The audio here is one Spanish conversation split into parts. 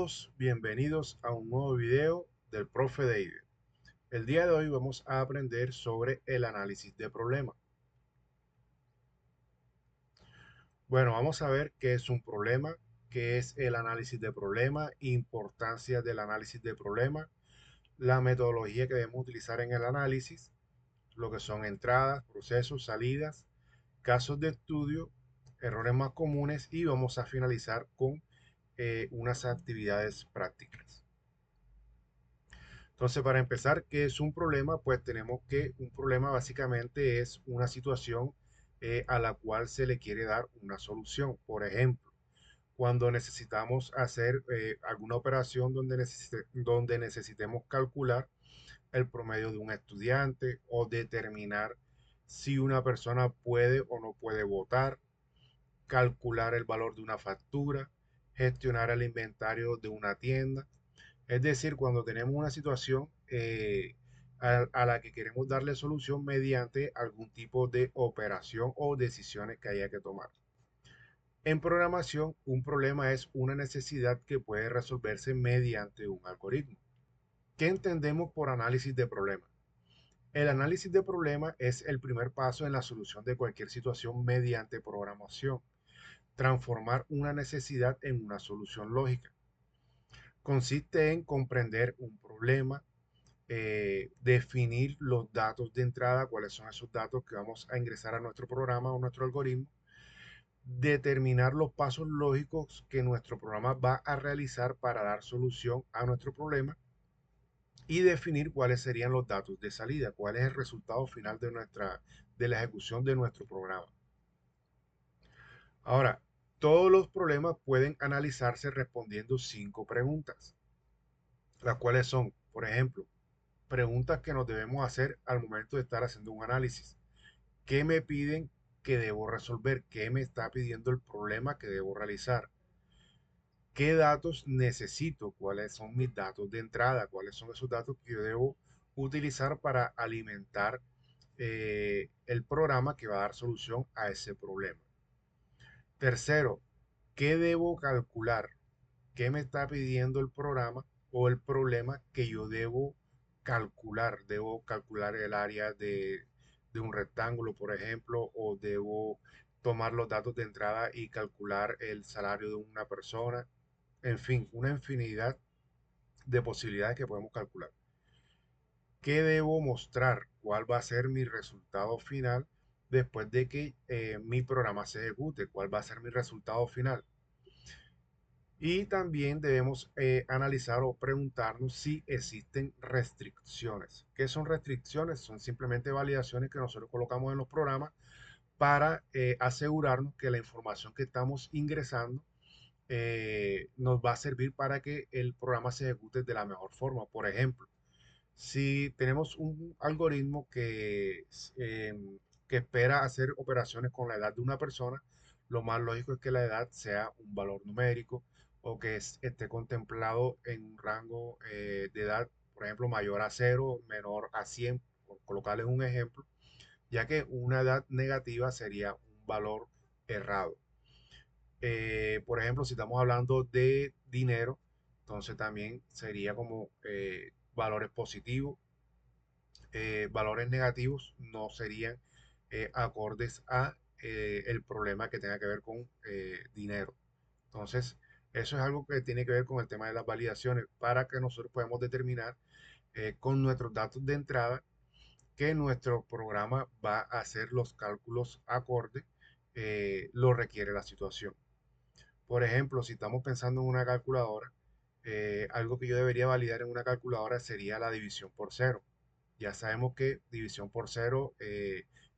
todos, bienvenidos a un nuevo video del Profe David. El día de hoy vamos a aprender sobre el análisis de problemas. Bueno, vamos a ver qué es un problema, qué es el análisis de problema, importancia del análisis de problema, la metodología que debemos utilizar en el análisis, lo que son entradas, procesos, salidas, casos de estudio, errores más comunes y vamos a finalizar con unas actividades prácticas. Entonces, para empezar, ¿qué es un problema? Pues tenemos que un problema básicamente es una situación a la cual se le quiere dar una solución. Por ejemplo, cuando necesitamos hacer alguna operación donde necesitemos calcular el promedio de un estudiante o determinar si una persona puede o no puede votar, calcular el valor de una factura, gestionar el inventario de una tienda. Es decir, cuando tenemos una situación a la que queremos darle solución mediante algún tipo de operación o decisiones que haya que tomar. En programación, un problema es una necesidad que puede resolverse mediante un algoritmo. ¿Qué entendemos por análisis de problema? El análisis de problema es el primer paso en la solución de cualquier situación mediante programación. Transformar una necesidad en una solución lógica. Consiste en comprender un problema, definir los datos de entrada, cuáles son esos datos que vamos a ingresar a nuestro programa o nuestro algoritmo, determinar los pasos lógicos que nuestro programa va a realizar para dar solución a nuestro problema y definir cuáles serían los datos de salida, cuál es el resultado final de la ejecución de nuestro programa. Ahora, todos los problemas pueden analizarse respondiendo 5 preguntas, las cuales son, por ejemplo, preguntas que nos debemos hacer al momento de estar haciendo un análisis. ¿Qué me piden que debo resolver? ¿Qué me está pidiendo el problema que debo realizar? ¿Qué datos necesito? ¿Cuáles son mis datos de entrada? ¿Cuáles son esos datos que yo debo utilizar para alimentar el programa que va a dar solución a ese problema? Tercero, ¿qué debo calcular? ¿Qué me está pidiendo el programa o el problema que yo debo calcular? Debo calcular el área de un rectángulo, por ejemplo, o debo tomar los datos de entrada y calcular el salario de una persona. En fin, una infinidad de posibilidades que podemos calcular. ¿Qué debo mostrar? ¿Cuál va a ser mi resultado final después de que mi programa se ejecute? ¿Cuál va a ser mi resultado final? Y también debemos analizar o preguntarnos si existen restricciones. ¿Qué son restricciones? Son simplemente validaciones que nosotros colocamos en los programas para asegurarnos que la información que estamos ingresando nos va a servir para que el programa se ejecute de la mejor forma. Por ejemplo, si tenemos un algoritmo que espera hacer operaciones con la edad de una persona, lo más lógico es que la edad sea un valor numérico o que esté contemplado en un rango de edad, por ejemplo, mayor a 0, menor a 100, por colocarles un ejemplo, ya que una edad negativa sería un valor errado. Por ejemplo, si estamos hablando de dinero, entonces también sería como valores positivos. Valores negativos no serían acordes a el problema que tenga que ver con dinero. Entonces, eso es algo que tiene que ver con el tema de las validaciones para que nosotros podamos determinar con nuestros datos de entrada que nuestro programa va a hacer los cálculos acorde lo requiere la situación. Por ejemplo, si estamos pensando en una calculadora, algo que yo debería validar en una calculadora sería la división por cero. Ya sabemos que división por cero,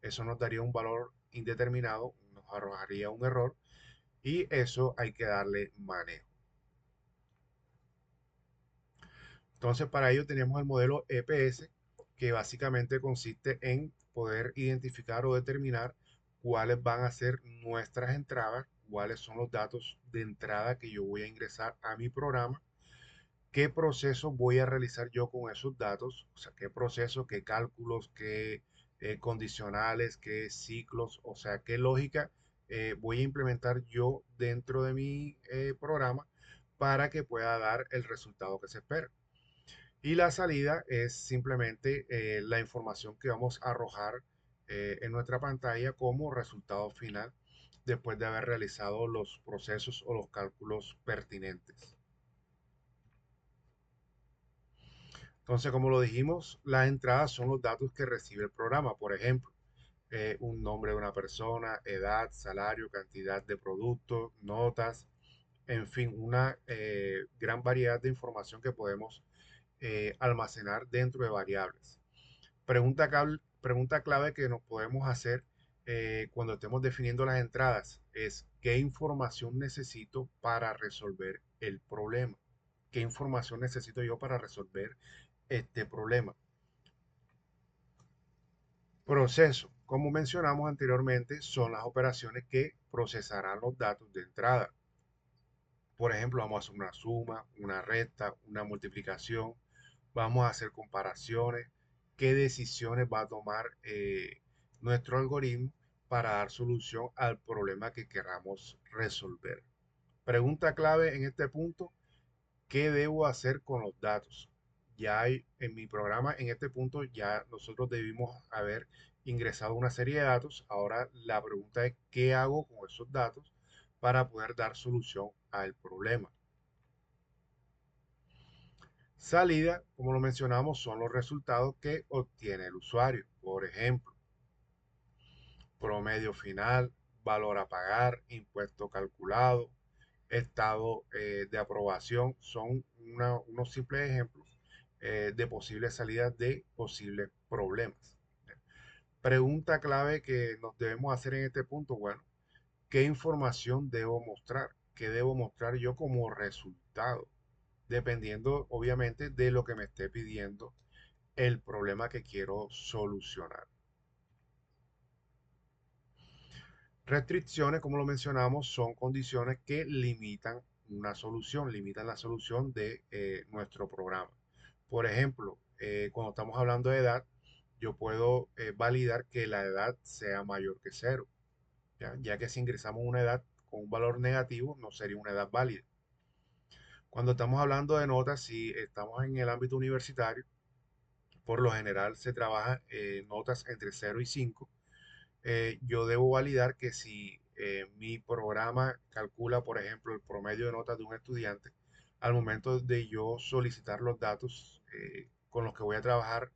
eso nos daría un valor indeterminado, nos arrojaría un error y eso hay que darle manejo. Entonces, para ello tenemos el modelo EPS, que básicamente consiste en poder identificar o determinar cuáles van a ser nuestras entradas, cuáles son los datos de entrada que yo voy a ingresar a mi programa, qué proceso voy a realizar yo con esos datos, o sea, qué proceso, qué cálculos, qué condicionales, qué ciclos, o sea, qué lógica voy a implementar yo dentro de mi programa para que pueda dar el resultado que se espera. Y la salida es simplemente la información que vamos a arrojar en nuestra pantalla como resultado final después de haber realizado los procesos o los cálculos pertinentes. Entonces, como lo dijimos, las entradas son los datos que recibe el programa. Por ejemplo, un nombre de una persona, edad, salario, cantidad de productos, notas, en fin, una gran variedad de información que podemos almacenar dentro de variables. Pregunta clave que nos podemos hacer cuando estemos definiendo las entradas es ¿qué información necesito para resolver el problema? ¿Qué información necesito yo para resolver este problema? Proceso, como mencionamos anteriormente, son las operaciones que procesarán los datos de entrada. Por ejemplo, vamos a hacer una suma, una resta, una multiplicación, vamos a hacer comparaciones, qué decisiones va a tomar nuestro algoritmo para dar solución al problema que queramos resolver. Pregunta clave en este punto, ¿qué debo hacer con los datos? Ya hay en mi programa, en este punto, ya nosotros debimos haber ingresado una serie de datos. Ahora la pregunta es, ¿qué hago con esos datos para poder dar solución al problema? Salida, como lo mencionamos, son los resultados que obtiene el usuario. Por ejemplo, promedio final, valor a pagar, impuesto calculado, estado de aprobación. Son unos simples ejemplos de posibles salidas de posibles problemas. Pregunta clave que nos debemos hacer en este punto, bueno, ¿qué información debo mostrar? ¿Qué debo mostrar yo como resultado? Dependiendo, obviamente, de lo que me esté pidiendo el problema que quiero solucionar. Restricciones, como lo mencionamos, son condiciones que limitan una solución, limitan la solución de nuestro programa. Por ejemplo, cuando estamos hablando de edad, yo puedo validar que la edad sea mayor que cero, ya que si ingresamos una edad con un valor negativo, no sería una edad válida. Cuando estamos hablando de notas, si estamos en el ámbito universitario, por lo general se trabaja notas entre 0 y 5. Yo debo validar que si mi programa calcula, por ejemplo, el promedio de notas de un estudiante, al momento de yo solicitar los datos con los que voy a trabajar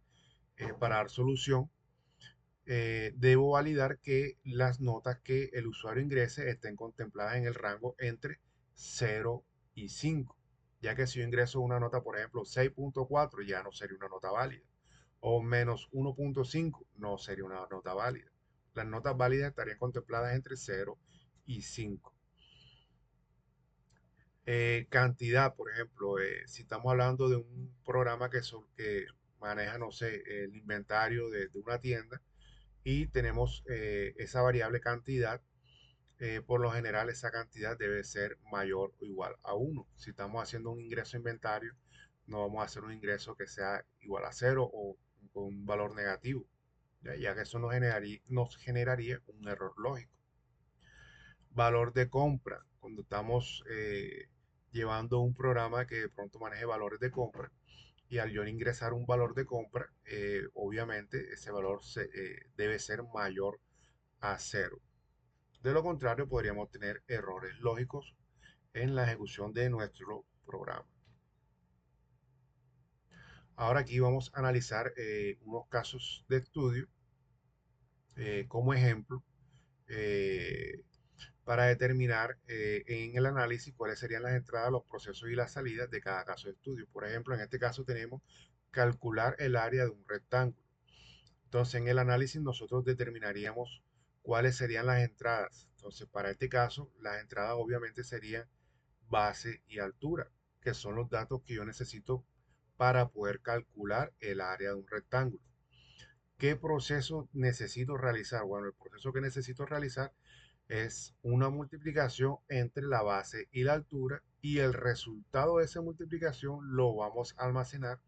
para dar solución, debo validar que las notas que el usuario ingrese estén contempladas en el rango entre 0 y 5, ya que si yo ingreso una nota, por ejemplo, 6.4, ya no sería una nota válida, o -1.5 no sería una nota válida. Las notas válidas estarían contempladas entre 0 y 5. Cantidad, por ejemplo, si estamos hablando de un programa que maneja, no sé, el inventario de una tienda, y tenemos esa variable cantidad, por lo general esa cantidad debe ser mayor o igual a 1. Si estamos haciendo un ingreso a inventario, no vamos a hacer un ingreso que sea igual a 0 o con un valor negativo, ya que eso nos generaría un error lógico. Valor de compra, cuando estamos llevando un programa que de pronto maneje valores de compra, y al yo ingresar un valor de compra, obviamente ese valor debe ser mayor a 0. De lo contrario, podríamos tener errores lógicos en la ejecución de nuestro programa. Ahora aquí vamos a analizar unos casos de estudio como ejemplo eh, para determinar en el análisis cuáles serían las entradas, los procesos y las salidas de cada caso de estudio. Por ejemplo, en este caso tenemos calcular el área de un rectángulo. Entonces, en el análisis nosotros determinaríamos cuáles serían las entradas. Entonces, para este caso, las entradas obviamente serían base y altura, que son los datos que yo necesito para poder calcular el área de un rectángulo. ¿Qué proceso necesito realizar? Bueno, el proceso que necesito realizar es una multiplicación entre la base y la altura, y el resultado de esa multiplicación lo vamos a almacenar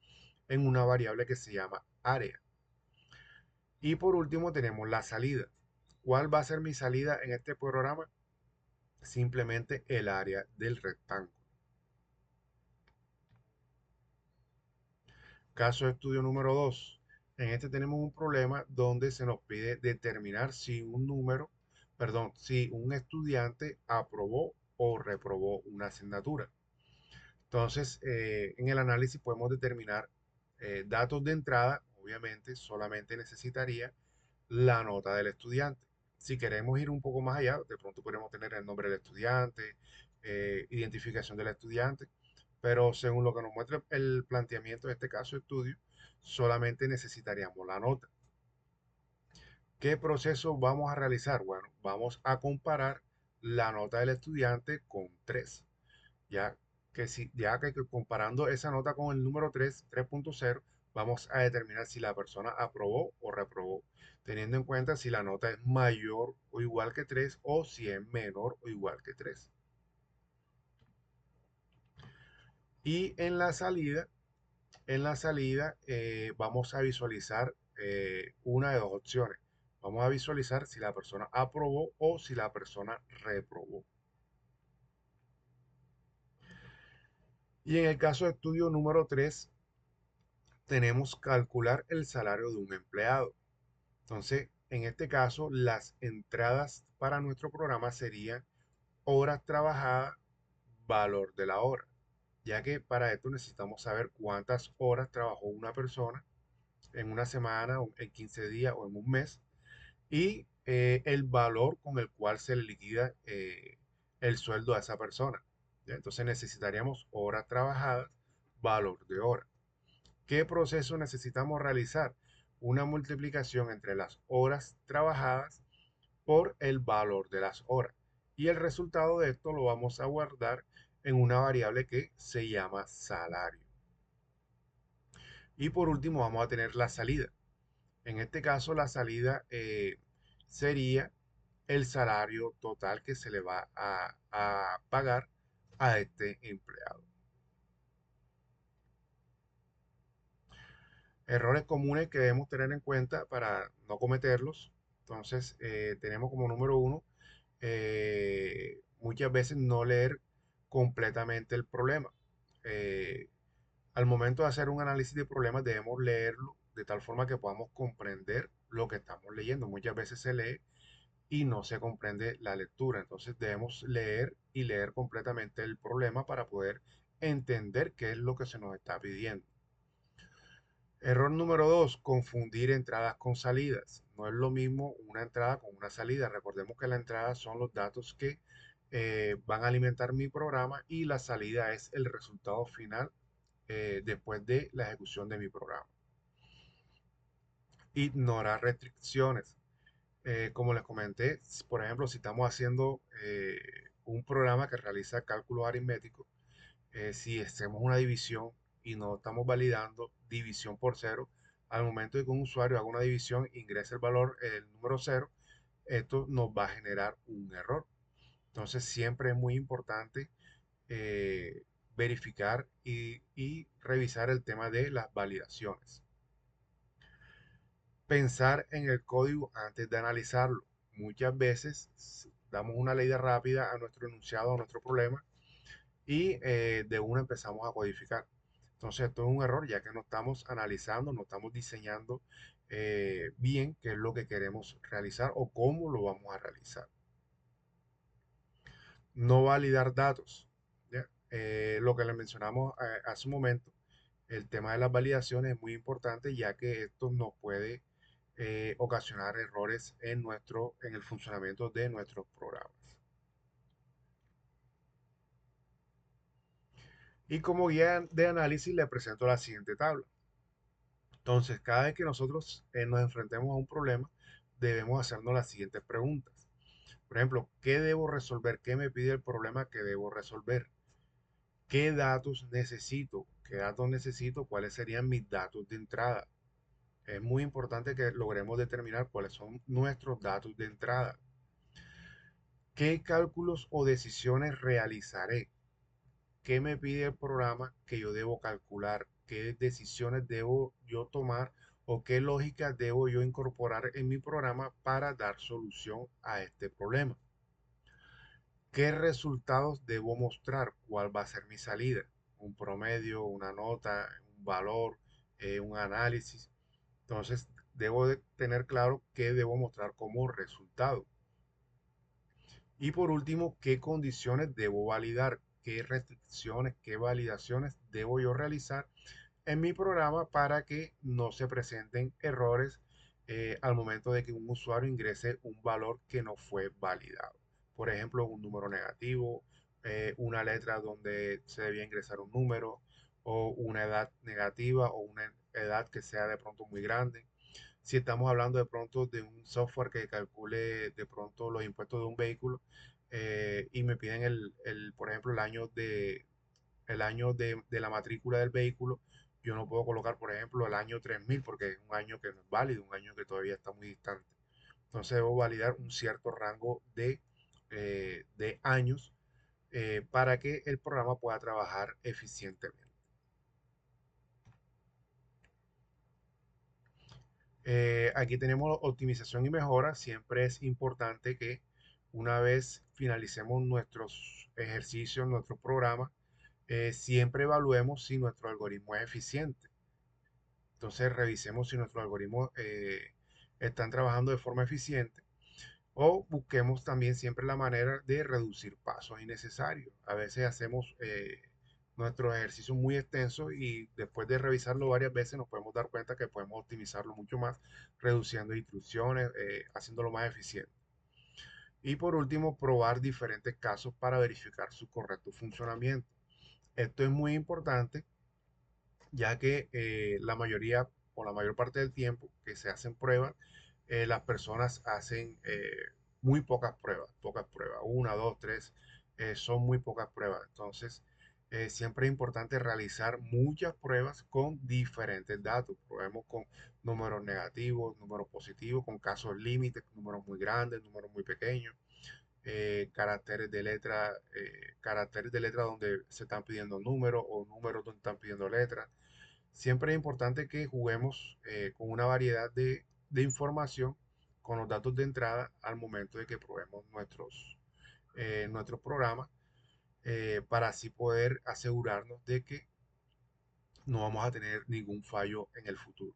en una variable que se llama área. Y por último tenemos la salida. ¿Cuál va a ser mi salida en este programa? Simplemente el área del rectángulo. Caso de estudio número 2. En este tenemos un problema donde se nos pide determinar si un número, perdón, si un estudiante aprobó o reprobó una asignatura. Entonces, en el análisis podemos determinar datos de entrada. Obviamente, solamente necesitaría la nota del estudiante. Si queremos ir un poco más allá, de pronto podemos tener el nombre del estudiante, identificación del estudiante, pero según lo que nos muestra el planteamiento de este caso de estudio, solamente necesitaríamos la nota. ¿Qué proceso vamos a realizar? Bueno, vamos a comparar la nota del estudiante con 3, ya ya que comparando esa nota con el número 3.0, vamos a determinar si la persona aprobó o reprobó, teniendo en cuenta si la nota es mayor o igual que 3 o si es menor o igual que 3. Y en la salida vamos a visualizar una de dos opciones. Vamos a visualizar si la persona aprobó o si la persona reprobó. Y en el caso de estudio número 3, tenemos calcular el salario de un empleado. Entonces, en este caso, las entradas para nuestro programa serían horas trabajadas, valor de la hora, ya que para esto necesitamos saber cuántas horas trabajó una persona en una semana, o en 15 días o en un mes, y el valor con el cual se le liquida el sueldo a esa persona. ¿Ya? Entonces necesitaríamos horas trabajadas, valor de hora. ¿Qué proceso necesitamos realizar? Una multiplicación entre las horas trabajadas por el valor de las horas. Y el resultado de esto lo vamos a guardar en una variable que se llama salario. Y por último vamos a tener la salida. En este caso la salida sería el salario total que se le va a pagar a este empleado. Errores comunes que debemos tener en cuenta para no cometerlos. Entonces, tenemos como número uno, muchas veces no leer completamente el problema. Eh, Al momento de hacer un análisis de problemas debemos leerlo de tal forma que podamos comprender lo que estamos leyendo. Muchas veces se lee y no se comprende la lectura. Entonces debemos leer y leer completamente el problema para poder entender qué es lo que se nos está pidiendo. Error número 2, confundir entradas con salidas. No es lo mismo una entrada con una salida. Recordemos que la entrada son los datos que van a alimentar mi programa y la salida es el resultado final después de la ejecución de mi programa. Ignorar restricciones. Como les comenté, por ejemplo, si estamos haciendo un programa que realiza cálculos aritméticos, si hacemos una división y no estamos validando división por cero, al momento de que un usuario haga una división, ingrese el valor, el número cero, esto nos va a generar un error. Entonces siempre es muy importante verificar y revisar el tema de las validaciones. Pensar en el código antes de analizarlo. Muchas veces damos una leída rápida a nuestro enunciado, a nuestro problema, y de una empezamos a codificar. Entonces, esto es un error ya que no estamos analizando, no estamos diseñando bien qué es lo que queremos realizar o cómo lo vamos a realizar. No validar datos. ¿Ya? Lo que le mencionamos hace un momento, el tema de las validaciones es muy importante ya que esto nos puede ocasionar errores en el funcionamiento de nuestros programas. Y como guía de análisis le presento la siguiente tabla. Entonces, cada vez que nosotros nos enfrentemos a un problema, debemos hacernos las siguientes preguntas. Por ejemplo, ¿qué debo resolver? ¿Qué me pide el problema que debo resolver? ¿Qué datos necesito? ¿Qué datos necesito? ¿Cuáles serían mis datos de entrada? Es muy importante que logremos determinar cuáles son nuestros datos de entrada. ¿Qué cálculos o decisiones realizaré? ¿Qué me pide el programa que yo debo calcular? ¿Qué decisiones debo yo tomar o qué lógicas debo yo incorporar en mi programa para dar solución a este problema? ¿Qué resultados debo mostrar? ¿Cuál va a ser mi salida? ¿Un promedio, una nota, un valor? un análisis. Entonces, debo de tener claro qué debo mostrar como resultado. Y por último, qué condiciones debo validar, qué restricciones, qué validaciones debo yo realizar en mi programa para que no se presenten errores al momento de que un usuario ingrese un valor que no fue validado. Por ejemplo, un número negativo, una letra donde se debía ingresar un número, o una edad negativa, o una edad que sea de pronto muy grande. Si estamos hablando de pronto de un software que calcule de pronto los impuestos de un vehículo, y me piden por ejemplo, el año de la matrícula del vehículo, yo no puedo colocar, por ejemplo, el año 3000 porque es un año que no es válido, un año que todavía está muy distante. Entonces debo validar un cierto rango de años para que el programa pueda trabajar eficientemente. Aquí tenemos optimización y mejora. Siempre es importante que una vez finalicemos nuestros ejercicios, nuestro programa, siempre evaluemos si nuestro algoritmo es eficiente. Entonces revisemos si nuestros algoritmos están trabajando de forma eficiente, o busquemos también siempre la manera de reducir pasos innecesarios. A veces hacemos nuestros ejercicios muy extensos y después de revisarlo varias veces nos podemos dar cuenta que podemos optimizarlo mucho más, reduciendo instrucciones, haciéndolo más eficiente. Y por último, probar diferentes casos para verificar su correcto funcionamiento. Esto es muy importante, ya que la mayoría o la mayor parte del tiempo que se hacen pruebas, las personas hacen muy pocas pruebas, una, dos, tres, son muy pocas pruebas. Entonces, siempre es importante realizar muchas pruebas con diferentes datos. Probemos con números negativos, números positivos, con casos límites, números muy grandes, números muy pequeños, caracteres de letra donde se están pidiendo números, o números donde están pidiendo letras. Siempre es importante que juguemos con una variedad de información con los datos de entrada al momento de que probemos nuestros programas, para así poder asegurarnos de que no vamos a tener ningún fallo en el futuro.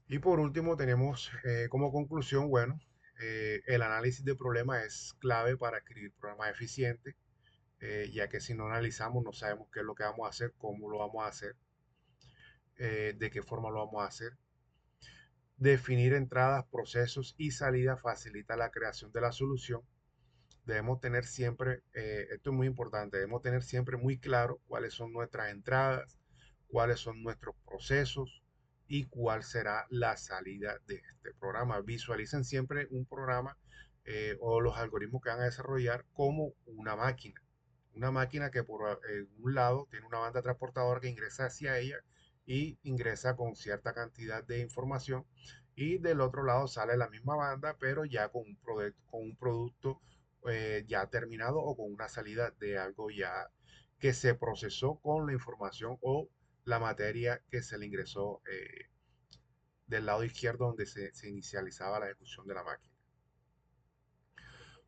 Y por último tenemos como conclusión, bueno, el análisis de problemas es clave para escribir programas eficientes, ya que si no analizamos no sabemos qué es lo que vamos a hacer, cómo lo vamos a hacer, de qué forma lo vamos a hacer. Definir entradas, procesos y salidas facilita la creación de la solución. Debemos tener siempre, esto es muy importante, debemos tener siempre muy claro cuáles son nuestras entradas, cuáles son nuestros procesos y cuál será la salida de este programa. Visualicen siempre un programa, o los algoritmos que van a desarrollar como una máquina que por un lado tiene una banda transportadora que ingresa hacia ella y ingresa con cierta cantidad de información, y del otro lado sale la misma banda pero ya con un producto ya terminado, o con una salida de algo ya que se procesó con la información o la materia que se le ingresó del lado izquierdo donde se inicializaba la ejecución de la máquina.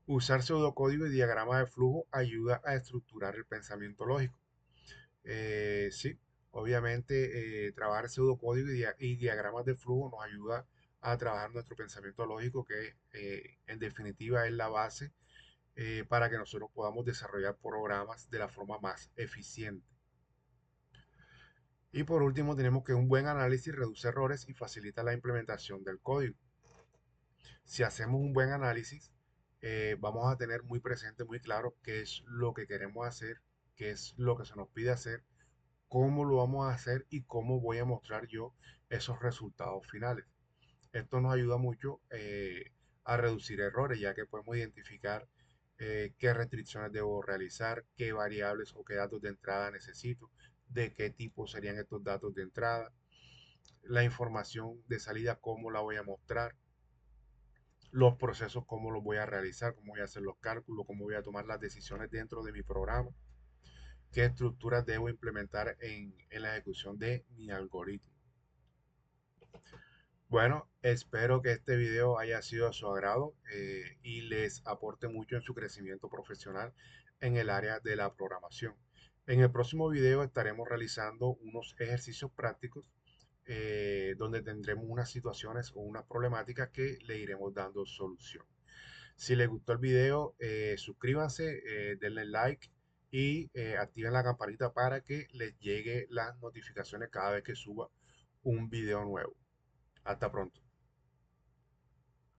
Usar pseudocódigo y diagrama de flujo ayuda a estructurar el pensamiento lógico. Sí, obviamente trabajar pseudocódigo y diagramas de flujo nos ayuda a trabajar nuestro pensamiento lógico, que en definitiva es la base para que nosotros podamos desarrollar programas de la forma más eficiente. Y por último, tenemos que un buen análisis reduce errores y facilita la implementación del código. Si hacemos un buen análisis, vamos a tener muy presente, muy claro qué es lo que queremos hacer, qué es lo que se nos pide hacer, cómo lo vamos a hacer y cómo voy a mostrar yo esos resultados finales. Esto nos ayuda mucho a reducir errores, ya que podemos identificar qué restricciones debo realizar, qué variables o qué datos de entrada necesito, de qué tipo serían estos datos de entrada, la información de salida, cómo la voy a mostrar, los procesos, cómo los voy a realizar, cómo voy a hacer los cálculos, cómo voy a tomar las decisiones dentro de mi programa, qué estructuras debo implementar en la ejecución de mi algoritmo. Bueno, espero que este video haya sido de su agrado y les aporte mucho en su crecimiento profesional en el área de la programación. En el próximo video estaremos realizando unos ejercicios prácticos donde tendremos unas situaciones o unas problemáticas que le iremos dando solución. Si les gustó el video, suscríbanse, denle like y activen la campanita para que les llegue las notificaciones cada vez que suba un video nuevo. Hasta pronto.